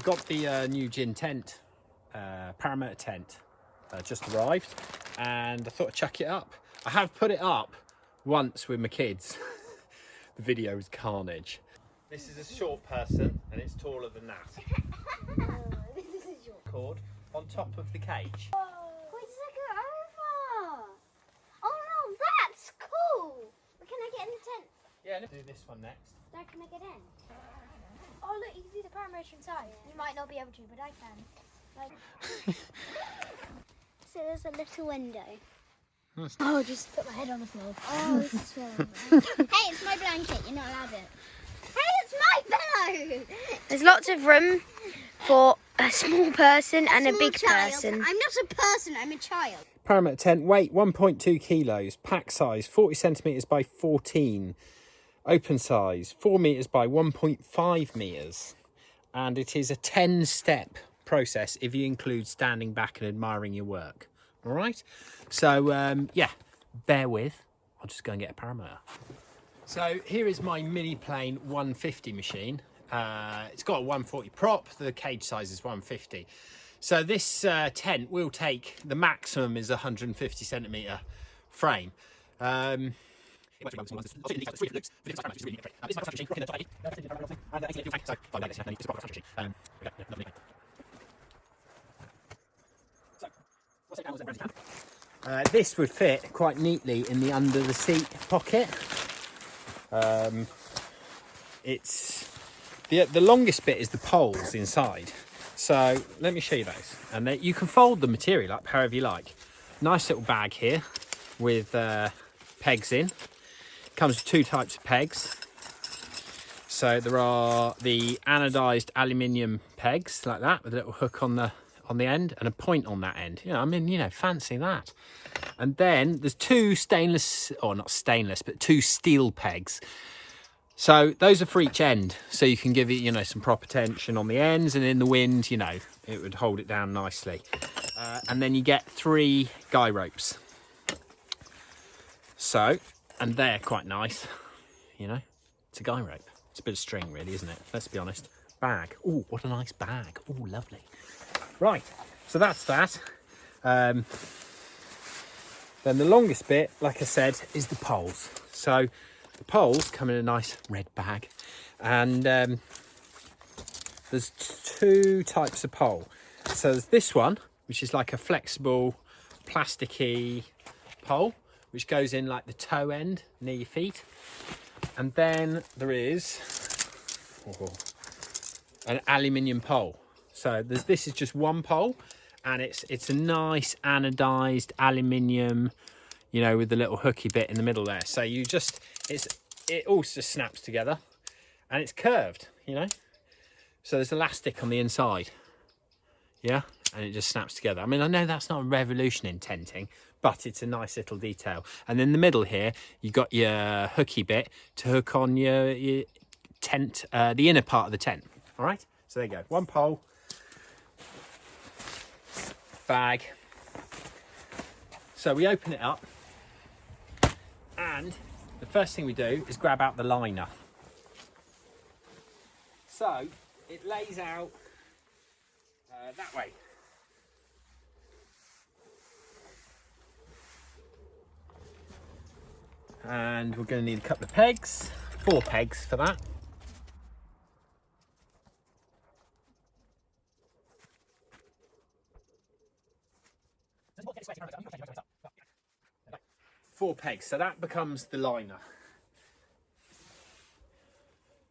got the new gin tent, Paramotor Tent, just arrived, and I thought I'd chuck it up. I have put it up once with my kids. The video was carnage. This is a short person and it's taller than that. This is a short Cord on top of the cage. Wait, does that go over? Oh no, that's cool. But can I get in the tent? Yeah, let's do this one next. Dad, can I get in? Oh look, you can see the paramotor inside. You might not be able to, but I can. Like... So there's a little window. Oh, just put my head on the floor. Oh, this is swelling. Hey, it's my blanket. You're not allowed it. Hey, it's my pillow. There's lots of room for a small person and a big person. I'm not a person, I'm a child. Paramotor tent, weight 1.2 kilos, pack size 40 centimetres by 14, open size 4 metres by 1.5 metres, and it is a 10-step process if you include standing back and admiring your work. All right, so yeah, bear with. I'll just go and get a paramotor. So here is my mini plane 150 machine. It's got a 140 prop. The cage size is 150. So this tent will take, the maximum is 150 centimetre frame. This would fit quite neatly in the under the seat pocket. It's the longest bit is the poles inside. So let me show you those, and you can fold the material up however you like. Nice little bag here with pegs in. Comes with two types of pegs. So there are the anodized aluminium pegs like that with a little hook on the end and a point on that end. You know, I mean, you know, fancy that. And then there's two stainless, or not stainless, but two steel pegs. So those are for each end, so you can give it, you know, some proper tension on the ends, and in the wind, you know, it would hold it down nicely. And then you get 3 guy ropes. So, and they're quite nice, you know, it's a guy rope. It's a bit of string really, isn't it? Let's be honest. Bag. Oh, what a nice bag. Oh, lovely. Right, so that's that. Then the longest bit, like I said, is the poles. So the poles come in a nice red bag, and there's 2 types of pole. So there's this one, which is like a flexible plasticky pole, which goes in like the toe end near your feet. And then there is an aluminium pole. So this is just one pole, and it's a nice anodized aluminium, you know, with the little hooky bit in the middle there. So you just, it all just snaps together, and it's curved, you know. So there's elastic on the inside, yeah, and it just snaps together. I mean, I know that's not a revolution in tenting, but it's a nice little detail. And in the middle here, you got your hooky bit to hook on your tent, the inner part of the tent. All right, so there you go. One pole, bag. So we open it up, and the first thing we do is grab out the liner. So it lays out that way. And we're going to need a couple of pegs, 4 pegs for that. Four pegs, so that becomes the liner.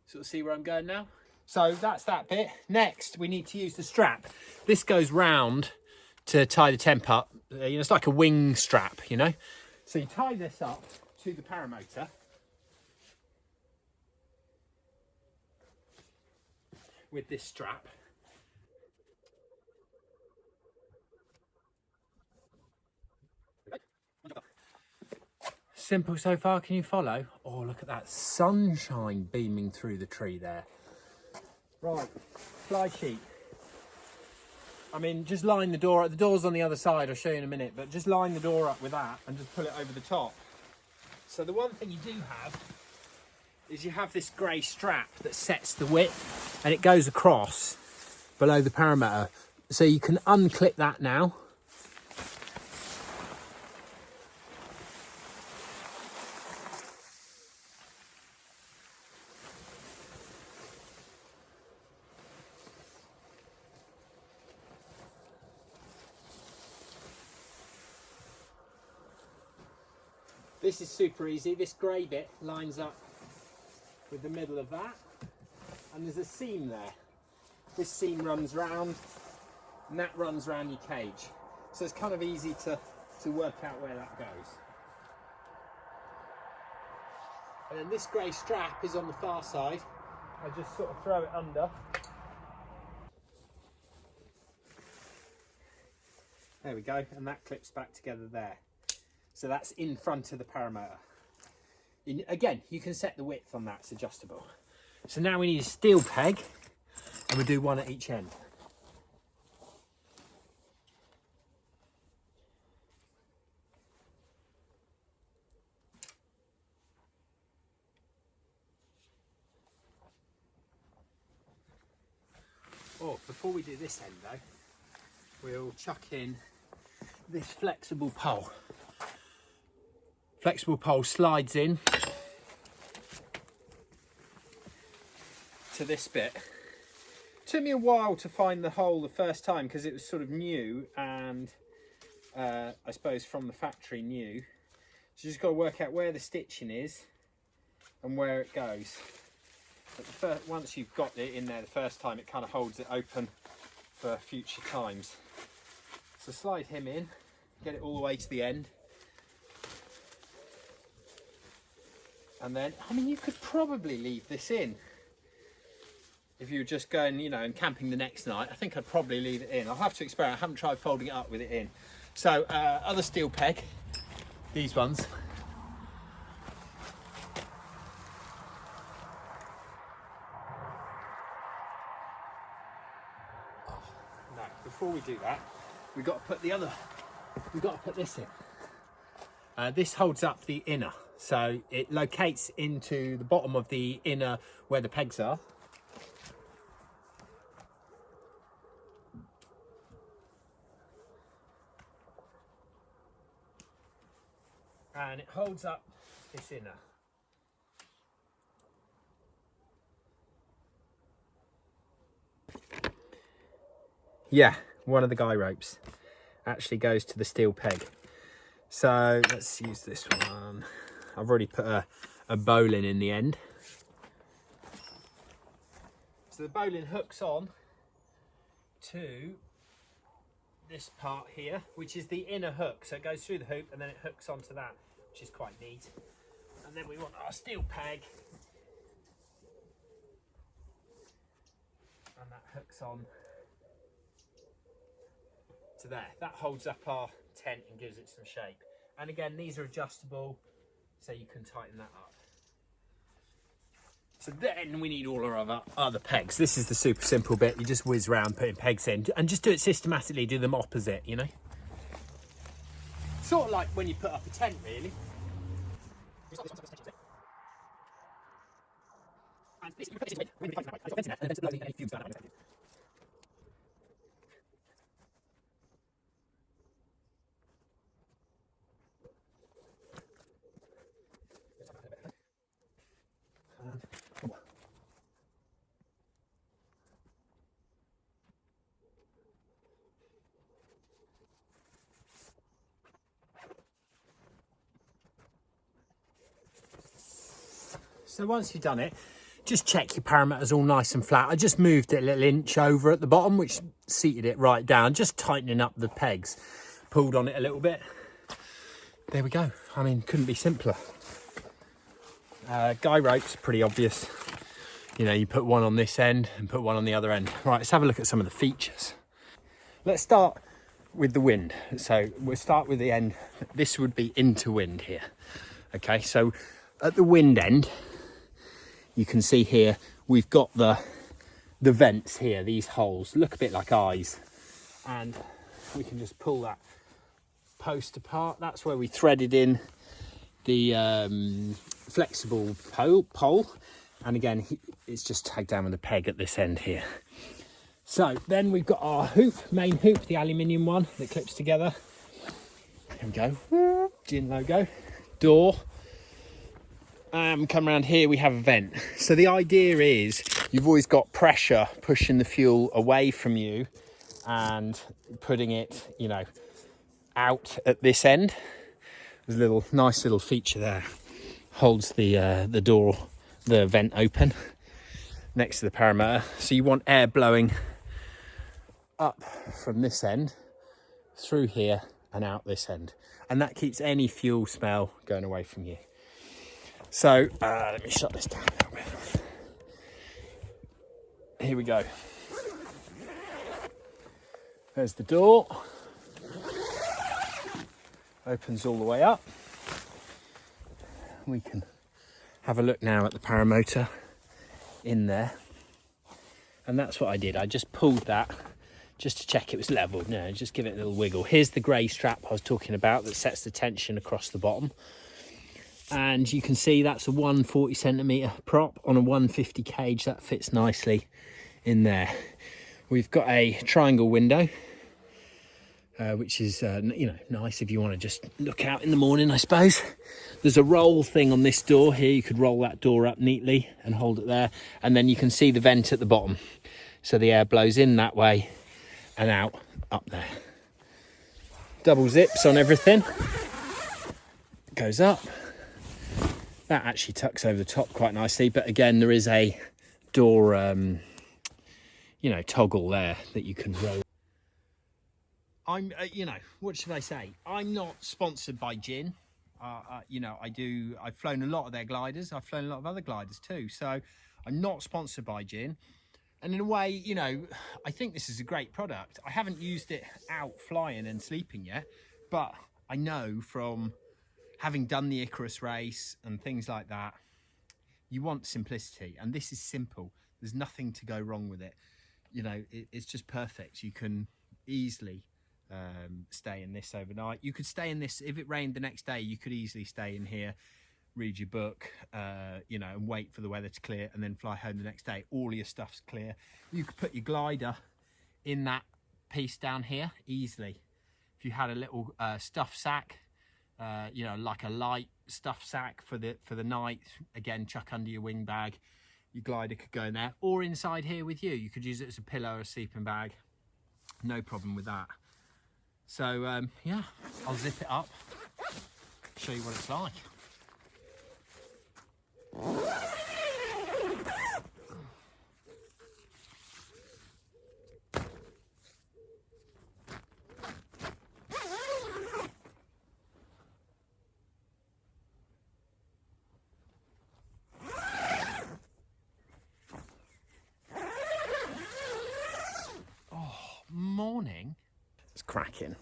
Sort of see where I'm going now? So that's that bit. Next, we need to use the strap. This goes round to tie the tent up. You know, it's like a wing strap, you know. So you tie this up to the paramotor. With this strap. Simple so far, can you follow? Oh, look at that sunshine beaming through the tree there. Right, fly sheet. I mean, just line the door up. The door's on the other side, I'll show you in a minute, but just line the door up with that and just pull it over the top. So the one thing you do have is you have this grey strap that sets the width, and it goes across below the paramotor. So you can unclip that now. This is super easy. This grey bit lines up with the middle of that, and there's a seam there. This seam runs round, and that runs round your cage. So it's kind of easy to work out where that goes. And then this grey strap is on the far side. I just sort of throw it under. There we go, and that clips back together there. So that's in front of the paramotor. Again, you can set the width on that, it's adjustable. So now we need a steel peg, and we'll do one at each end. Oh, before we do this end though, we'll chuck in this flexible pole. Flexible pole slides in to this bit. Took me a while to find the hole the first time because it was sort of new and I suppose from the factory new. So you just got to work out where the stitching is and where it goes. But once you've got it in there the first time, it kind of holds it open for future times. So slide him in, get it all the way to the end. And then, I mean, you could probably leave this in. If you were just going, you know, and camping the next night, I think I'd probably leave it in. I'll have to experiment. I haven't tried folding it up with it in. So, other steel peg, these ones. Oh, no, before we do that, we've got to put this in. This holds up the inner. So it locates into the bottom of the inner where the pegs are. And it holds up this inner. Yeah, one of the guy ropes actually goes to the steel peg. So let's use this one. I've already put a bowline in the end. So the bowline hooks on to this part here, which is the inner hook. So it goes through the hoop and then it hooks onto that, which is quite neat. And then we want our steel peg. And that hooks on to there. That holds up our tent and gives it some shape. And again, these are adjustable, so you can tighten that up. So then we need all our other pegs. This is the super simple bit. You just whiz around putting pegs in and just do it systematically, do them opposite, you know? Sort of like when you put up a tent, really. So once you've done it, just check your parameter's all nice and flat. I just moved it a little inch over at the bottom, which seated it right down, just tightening up the pegs. Pulled on it a little bit. There we go. I mean, couldn't be simpler. Guy ropes, pretty obvious. You know, you put one on this end and put one on the other end. Right, let's have a look at some of the features. Let's start with the wind. So we'll start with the end. This would be into wind here. Okay, so at the wind end, you can see here, we've got the vents here, these holes, look a bit like eyes. And we can just pull that post apart. That's where we threaded in the flexible pole. And again, it's just tagged down with a peg at this end here. So then we've got our hoop, main hoop, the aluminium one that clips together. Here we go, Gin logo, door. Come around here, we have a vent. So the idea is you've always got pressure pushing the fuel away from you and putting it, you know, out at this end. There's a little nice little feature there, holds the door, the vent open next to the paramotor. So you want air blowing up from this end through here and out this end, and that keeps any fuel smell going away from you. So let me shut this down a little bit. Here we go. There's the door. Opens all the way up. We can have a look now at the paramotor in there. And that's what I did. I just pulled that just to check it was level. No, just give it a little wiggle. Here's the grey strap I was talking about that sets the tension across the bottom. And you can see that's a 140 centimetre prop on a 150 cage. That fits nicely in there. We've got a triangle window, which is, you know, nice if you want to just look out in the morning, I suppose. There's a roll thing on this door here. You could roll that door up neatly and hold it there. And then you can see the vent at the bottom. So the air blows in that way and out up there. Double zips on everything. Goes up. That actually tucks over the top quite nicely. But again, there is a door, you know, toggle there that you can roll. I'm, you know, what should I say? I'm not sponsored by Gin. You know, I've flown a lot of their gliders. I've flown a lot of other gliders too. So I'm not sponsored by Gin. And in a way, you know, I think this is a great product. I haven't used it out flying and sleeping yet, but I know from having done the Icarus race and things like that, you want simplicity. And this is simple. There's nothing to go wrong with it. You know, it's just perfect. You can easily stay in this overnight. You could stay in this if it rained the next day. You could easily stay in here, read your book, you know, and wait for the weather to clear and then fly home the next day. All your stuff's clear. You could put your glider in that piece down here easily. If you had a little stuff sack, you know, like a light stuff sack for the night, again, chuck under your wing bag. Your glider could go in there, or inside here with you. You could use it as a pillow or a sleeping bag. No problem with that. So yeah, I'll zip it up, show you what it's like. Morning. It's cracking.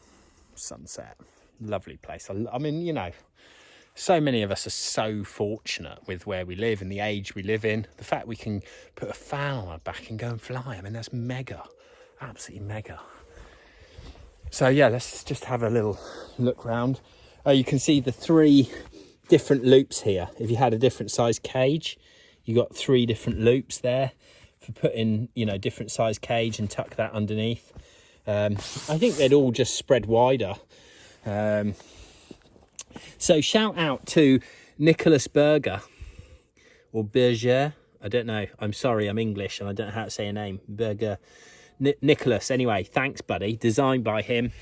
Sunset. Lovely place. I mean, you know, so many of us are so fortunate with where we live and the age we live in. The fact we can put a fan on our back and go and fly. I mean, that's mega. Absolutely mega. So yeah, let's just have a little look round. You can see the 3 different loops here. If you had a different size cage, you got 3 different loops there for putting, you know, different size cage and tuck that underneath. I think they'd all just spread wider. So shout out to Nicolas Berger or Berger. I don't know. I'm sorry, I'm English and I don't know how to say a name. Berger. Nicolas, anyway, thanks, buddy. Designed by him.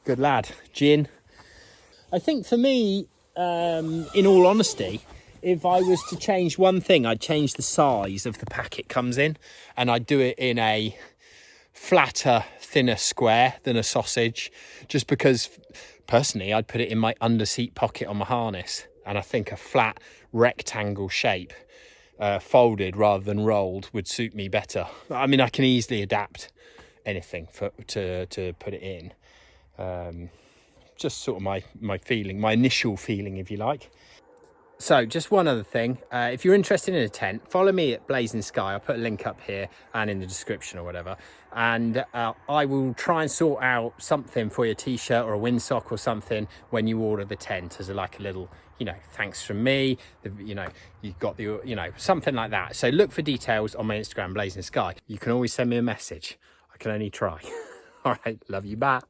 Good lad. Gin. I think for me, in all honesty, if I was to change one thing, I'd change the size of the pack it comes in, and I'd do it in a flatter, thinner square than a sausage, just because personally I'd put it in my underseat pocket on my harness, and I think a flat rectangle shape, folded rather than rolled, would suit me better. I mean, I can easily adapt anything to put it in. Just sort of my feeling, my initial feeling, if you like. So just one other thing, if you're interested in a tent, follow me at Blaise in Sky. I'll put a link up here and in the description or whatever. And I will try and sort out something for your t-shirt or a windsock or something when you order the tent as like a little, you know, thanks from me. You know, you've got the, you know, something like that. So look for details on my Instagram, Blaise in Sky. You can always send me a message. I can only try. All right, love you, bye.